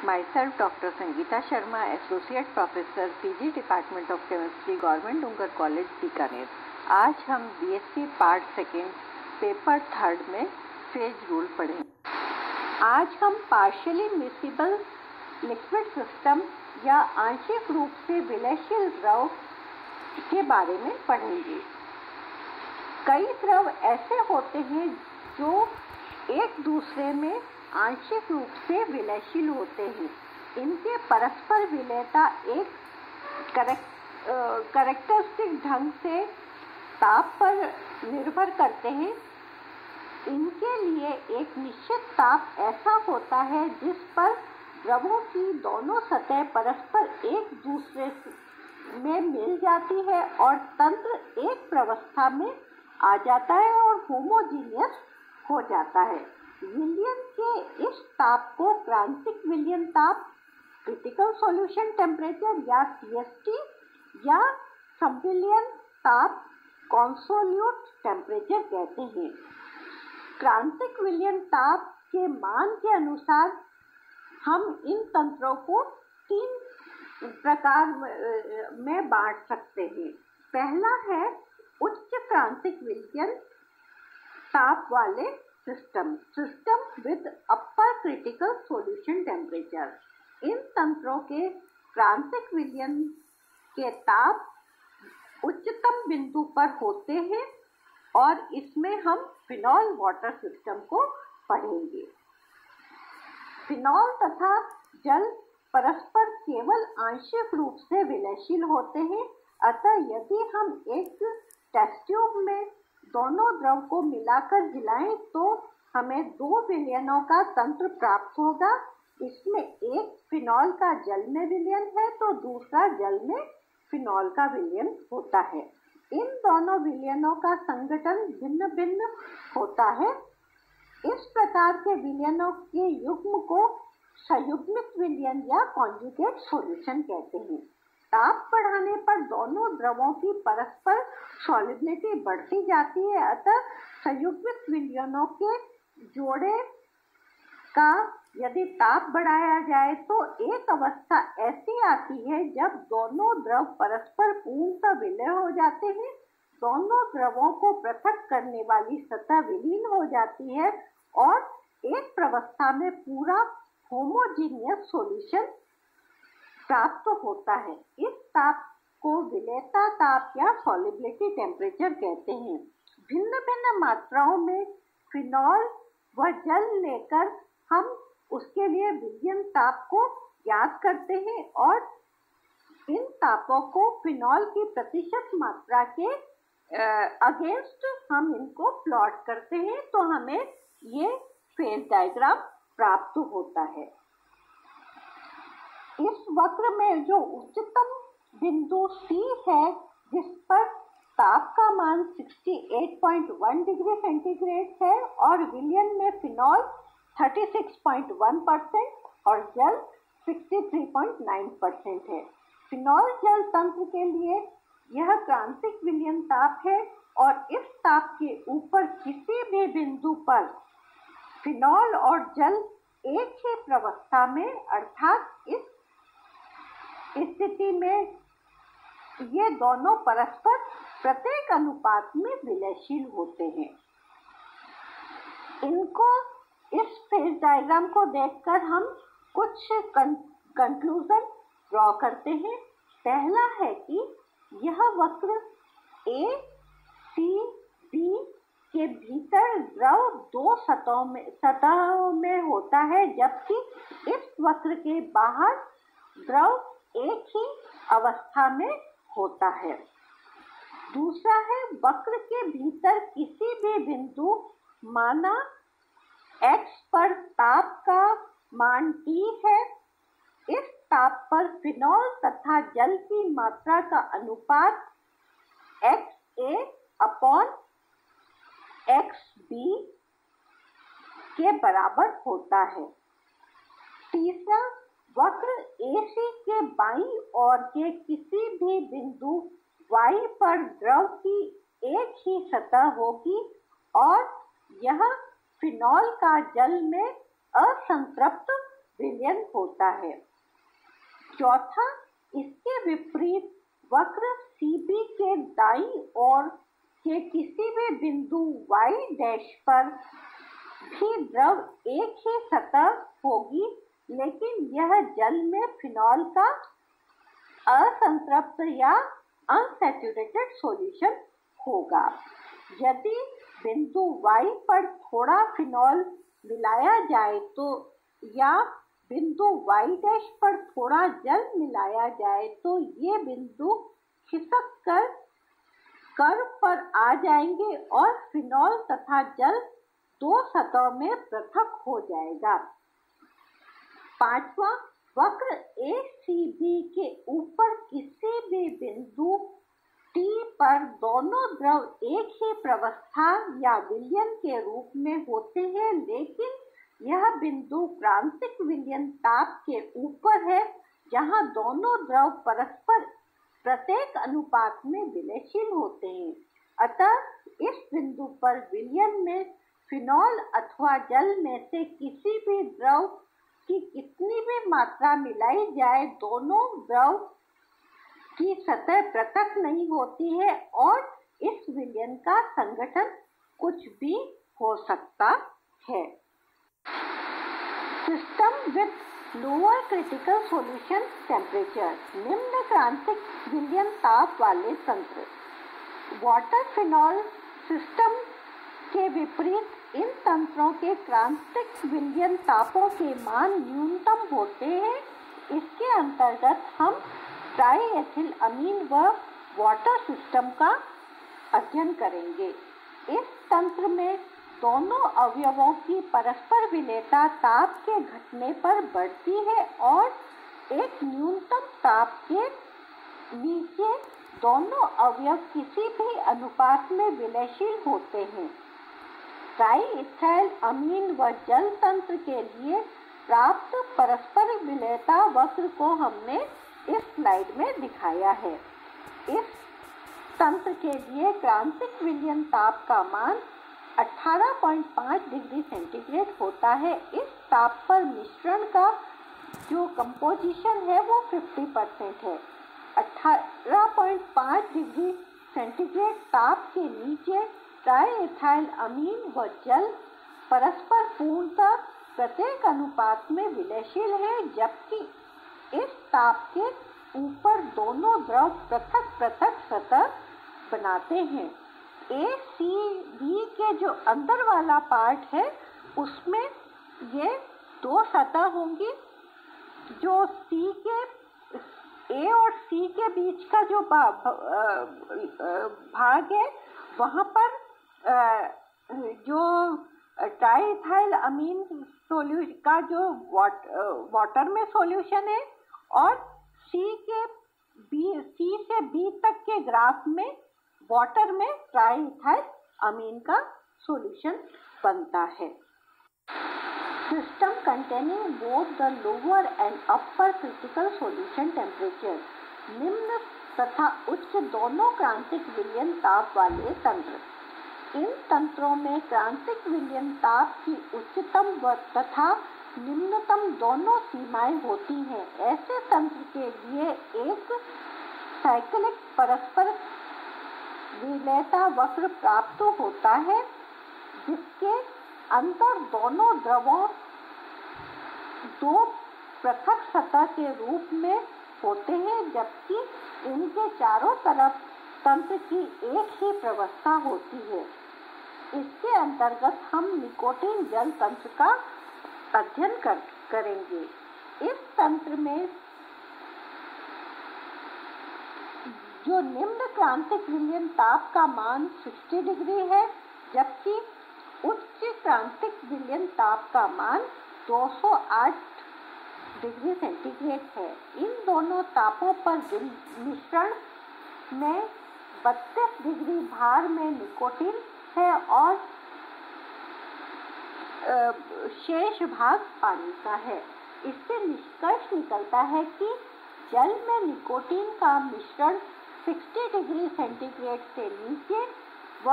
Myself Dr. Sangeeta Sharma, Associate Professor, PG Department of Chemistry, Government Dungar college Bikaner. आज हम BSc part second paper third में phase rule पढ़ेंगे। आज हम partially miscible liquid system या आंशिक रूप से विलयशील द्रव के बारे में पढ़ेंगे। कई द्रव ऐसे होते हैं जो एक दूसरे में आंशिक रूप से विलयशील होते हैं। इनके परस्पर विलयता एक कैरेक्टरिस्टिक ढंग से ताप पर निर्भर करते हैं। इनके लिए एक निश्चित ताप ऐसा होता है जिस पर द्रवों की दोनों सतह परस्पर एक दूसरे में मिल जाती है और तंत्र एक प्रावस्था में आ जाता है और होमोजीनियस हो जाता है। विलयन के इस ताप को क्रांतिक विलयन ताप, क्रिटिकल सॉल्यूशन टेम्परेचर या CST या संविलयन ताप, कॉन्सोल्यूट टेम्परेचर कहते हैं। क्रांतिक विलयन ताप के मान के अनुसार हम इन तंत्रों को 3 प्रकार में बांट सकते हैं। पहला है उच्च क्रांतिक विलयन ताप वाले system with upper critical solution temperature. इन तंत्रों के क्रांतिक विलयन के ताप उच्चतम बिंदु पर होते हैं और इसमें हम फिनॉल वाटर सिस्टम को पढ़ेंगे। फिनॉल तथा जल परस्पर केवल आंशिक रूप से विलयशील होते हैं। अतः यदि हम एक टेस्ट ट्यूब में दोनों द्रव को मिलाकर हिलाएं तो हमें 2 विलयनों का तंत्र प्राप्त होगा। इसमें एक फिनॉल का जल में विलयन है तो दूसरा जल में फिनॉल का विलयन होता है। इन दोनों विलयनों का संगठन भिन्न भिन्न होता है। इस प्रकार के विलयनों के युग्म को संयुग्मित विलयन या कॉन्जुगेट सॉल्यूशन कहते हैं। ताप बढ़ाने पर दोनों द्रवों की परस्पर सॉल्युबिलिटी बढ़ती जाती है। अतः संयुग्मित विलयनों के जोड़े का यदि ताप बढ़ाया जाए तो एक अवस्था ऐसी आती है जब दोनों द्रव परस्पर पूर्णतः विलय हो जाते हैं। दोनों द्रवों को पृथक करने वाली सतह विलीन हो जाती है और एक प्रावस्था में पूरा होमोजीनियस सॉल्यूशन प्राप्त होता है। इस ताप को विलयता ताप या सॉल्युबिलिटी टेम्परेचर कहते हैं। भिन्न भिन्न मात्राओं में फिनॉल व जल लेकर हम उसके लिए विलयन ताप को ज्ञात करते हैं और इन तापों को फिनॉल की प्रतिशत मात्रा के अगेंस्ट हम इनको प्लॉट करते हैं तो हमें ये फेज डायग्राम प्राप्त होता है। इस वक्र में जो उच्चतम बिंदु C है जिस पर ताप का मान 68.1 डिग्री सेंटीग्रेड है और विलयन में फिनॉल 36.1% और जल 63.9% है। फिनॉल जल तंत्र के लिए यह क्रांतिक विलयन ताप है और इस ताप के ऊपर किसी भी बिंदु पर फिनॉल और जल एक ही प्रावस्था में अर्थात इस स्थिति में ये दोनों परस्पर प्रत्येक अनुपात में विलयशील होते हैं। इनको इस फेज डायग्राम को देखकर हम कुछ कंक्लूजन ड्रॉ करते हैं। पहला है कि यह वक्र A, C, D के भीतर द्रव 2 सतहों में होता है जबकि इस वक्र के बाहर द्रव एक ही अवस्था में होता है। दूसरा है वक्र के भीतर किसी भी बिंदु माना X पर ताप का मान T है। इस ताप पर फिनॉल तथा जल की मात्रा का अनुपात XA अपॉन XB के बराबर होता है। तीसरा, वक्र AC के बाईं ओर के किसी भी बिंदु Y पर द्रव की एक ही सतह होगी और यह फिनॉल का जल में असंतृप्त विलयन होता है। चौथा, इसके विपरीत वक्र CB के दाईं ओर के किसी भी बिंदु y डैश पर भी द्रव एक ही सतह होगी, लेकिन यह जल में फिनॉल का असंतृप्त या अनसैचुरेटेड सॉल्यूशन होगा। यदि बिंदु Y पर थोड़ा फिनॉल मिलाया जाए तो या बिंदु Y डैश पर थोड़ा जल मिलाया जाए तो ये बिंदु खिसक कर कर्व पर आ जाएंगे और फिनॉल तथा जल दो सतहों में पृथक हो जाएगा। पांचवा, वक्र ACB के ऊपर किसी भी बिंदु T पर दोनों द्रव एक ही प्रवस्था या विलयन के रूप में होते हैं, लेकिन यह बिंदु क्रांतिक विलयन ताप के ऊपर है, जहां दोनों द्रव परस्पर प्रत्येक अनुपात में विलयशील होते हैं। अतः इस बिंदु पर विलयन में फिनॉल अथवा जल में से किसी भी द्रव की कितनी भी मात्रा मिलाई जाए, दोनों द्रव की सतह पृथक नहीं होती है और इस विलयन का संगठन कुछ भी हो सकता है। System with lower critical solution temperature, निम्न क्रांतिक विलयन ताप वाले तंत्र। वाटर फिनॉल सिस्टम के विपरीत इन तंत्रों के क्रांतिक विलयन तापों के मान न्यूनतम होते हैं। इसके अंतर्गत हम ट्राईएथिल अमीन व वाटर सिस्टम का अध्ययन करेंगे। इस तंत्र में दोनों अवयवों की परस्पर विलेयता ताप के घटने पर बढ़ती है और एक न्यूनतम ताप के नीचे दोनों अवयव किसी भी अनुपात में विलयशील होते हैं। ट्राईएथिल अमीन व जल तंत्र के लिए प्राप्त परस्पर विलेयता वक्र को हमने इस स्लाइड में दिखाया है। इस तंत्र के लिए क्रांतिक विलयन ताप का मान 18.5 डिग्री सेंटीग्रेड होता है। इस ताप पर मिश्रण का जो कंपोजिशन है वो 50% है। 18.5 डिग्री सेंटीग्रेड ताप के नीचे ट्राईएथिल अमीन व जल परस्पर पूर्णतः प्रत्येक अनुपात में विलयशील है, जबकि इस ताप के ऊपर दोनों द्रव पृथक पृथक सतह बनाते हैं। ACB के जो अंदर वाला पार्ट है उसमें ये दो सतह होंगी। जो A और C के बीच का जो भाग है वहाँ पर जो ट्राईएथिल अमीन सॉल्यूशन का जो वाटर में सॉल्यूशन है और C से B तक के ग्राफ में वाटर में ट्राईएथिल अमीन का सॉल्यूशन बनता है। System containing both the lower and upper critical solution temperature, निम्न तथा उच्च दोनों क्रांतिक विलयन ताप वाले तंत्र। इन तंत्रों में क्रांतिक विलयन ताप की उच्चतम तथा निम्नतम दोनों सीमाएं होती हैं। ऐसे तंत्र के लिए एक साइक्लिक परस्पर विलेयता वक्र प्राप्त होता है, जिसके अंदर दोनों द्रवों दो पृथक सतह के रूप में होते हैं, जबकि इनके चारों तरफ तंत्र की एक ही प्रवस्था होती है। इसके अंतर्गत हम निकोटीन जल तंत्र का अध्ययन करेंगे। इस तंत्र में जो निम्न क्रांतिक विलयन ताप का मान 60 डिग्री है, जबकि उच्च क्रांतिक विलयन ताप का मान 208 डिग्री सेंटीग्रेड है। इन दोनों तापों पर मिश्रण में 32 डिग्री भार में निकोटीन है और शेष भाग पानी का है। इससे निष्कर्ष निकलता है कि जल में निकोटीन का मिश्रण 60 डिग्री सेंटीग्रेड से नीचे व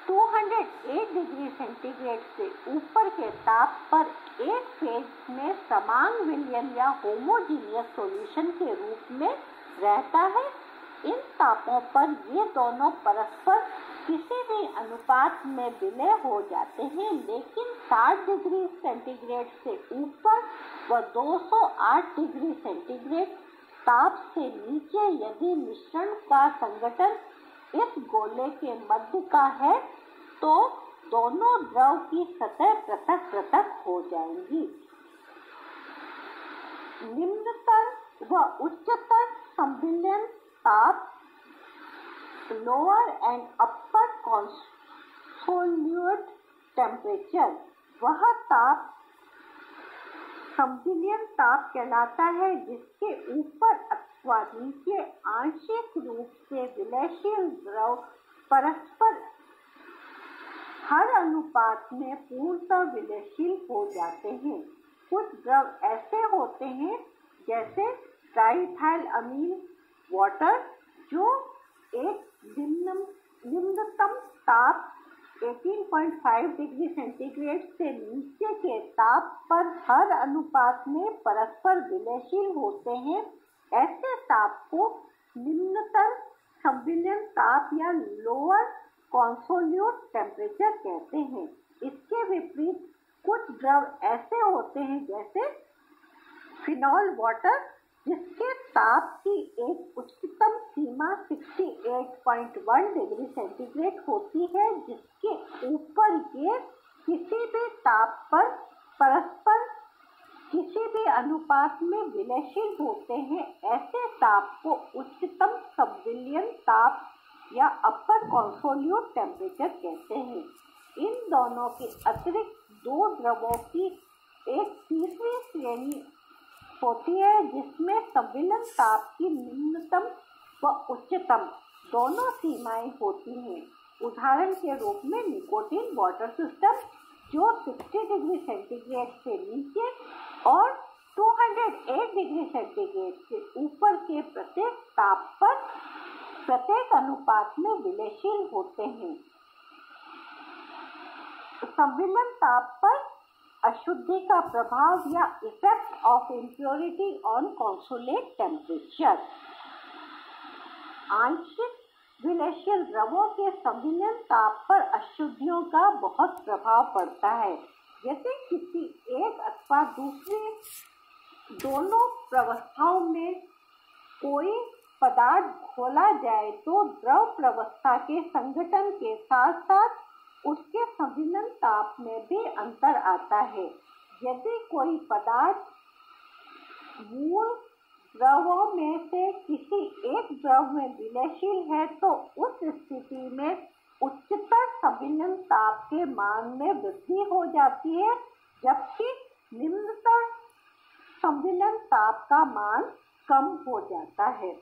208 डिग्री सेंटीग्रेड से ऊपर के ताप पर एक फेज में समान विलयन या होमोजीनियस सॉल्यूशन के रूप में रहता है। इन तापों पर ये दोनों परस्पर किसी भी अनुपात में विलय हो जाते हैं, लेकिन 60 डिग्री सेंटीग्रेड से ऊपर व 208 डिग्री सेंटीग्रेड ताप से नीचे यदि मिश्रण का संगठन इस गोले के मध्य का है तो दोनों द्रव की सतह पृथक पृथक हो जाएंगी। निम्नतर व उच्चतर संविलयन ताप lower and upper consolute temperature वह ताप संविलयन ताप कहलाता है जिसके ऊपर अथवा नीचे आंशिक रूप से विलयशील द्रव परस्पर हर अनुपात में पूर्णतः विलयशील हो जाते हैं। कुछ द्रव ऐसे होते हैं जैसे ट्राइइथाइल अमीन वाटर जो एक निम्नतम ताप 18.5 डिग्री सेंटीग्रेड से नीचे के ताप पर हर अनुपात में परस्पर विलयशील होते हैं। ऐसे ताप को निम्नतर संविलयन ताप या लोअर कॉन्सोल्यूट टेम्परेचर कहते हैं। इसके विपरीत कुछ द्रव ऐसे होते हैं जैसे फिनॉल वाटर जिसके ताप की एक उच्चतम सीमा 68.1 डिग्री सेंटीग्रेड होती है, जिसके ऊपर ये किसी भी ताप पर परस्पर किसी भी अनुपात में विलयशील होते हैं। ऐसे ताप को उच्चतम संविलयन ताप या अपर कॉन्सोल्यूट टेम्परेचर कहते हैं। इन दोनों के अतिरिक्त दो द्रवों की एक तीसरी श्रेणी होती है जिसमें संविलयन ताप की निम्नतम व उच्चतम दोनों सीमाएं होती हैं। उदाहरण के रूप में निकोटीन वाटर सिस्टम जो 60 डिग्री सेंटीग्रेड से नीचे और 208 डिग्री सेंटीग्रेड से ऊपर के प्रत्येक ताप पर प्रत्येक अनुपात में विलयशील होते हैं। संविलयन ताप पर अशुद्धि का प्रभाव या effect of impurity on consolidate temperature. आंशिक विलयशील द्रवों के संविलयन ताप पर अशुद्धियों का बहुत प्रभाव पड़ता है। यदि किसी एक अथवा दूसरी दोनों प्रवस्थाओं में कोई पदार्थ घोला जाए तो द्रव प्रवस्था के संगठन के साथ साथ उसके संविलयन ताप में भी अंतर आता है। यदि कोई पदार्थ मूल द्रवों में से किसी एक द्रव में विलयशील है तो उस स्थिति में उच्चतर संविलयन ताप के मान में वृद्धि हो जाती है, जबकि निम्नतर संविलयन ताप का मान कम हो जाता है।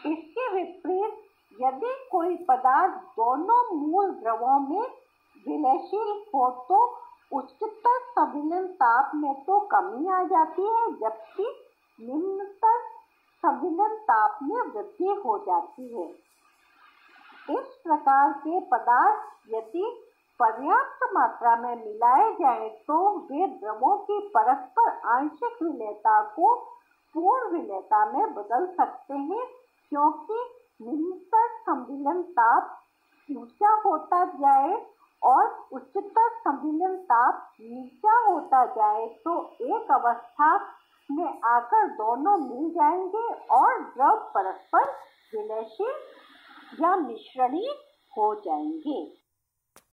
इसके विपरीत यदि कोई पदार्थ दोनों मूल द्रवों में विलयशील हो तो उच्चतर संविलयन ताप में तो कमी आ जाती है, जबकि निम्नतर संविलयन ताप में वृद्धि हो जाती है। इस प्रकार के पदार्थ यदि पर्याप्त मात्रा में मिलाए जाएं तो वे द्रवों की परस्पर आंशिक विलयता को पूर्ण विलयता में बदल सकते हैं, क्योंकि निम्नतर संविलयन ताप ऊंचा होता जाए और उच्चतर संविलयन ताप नीचा होता जाए तो एक अवस्था में आकर दोनों मिल जाएंगे और द्रव परस्पर विलयशील या मिश्रणीय हो जाएंगे।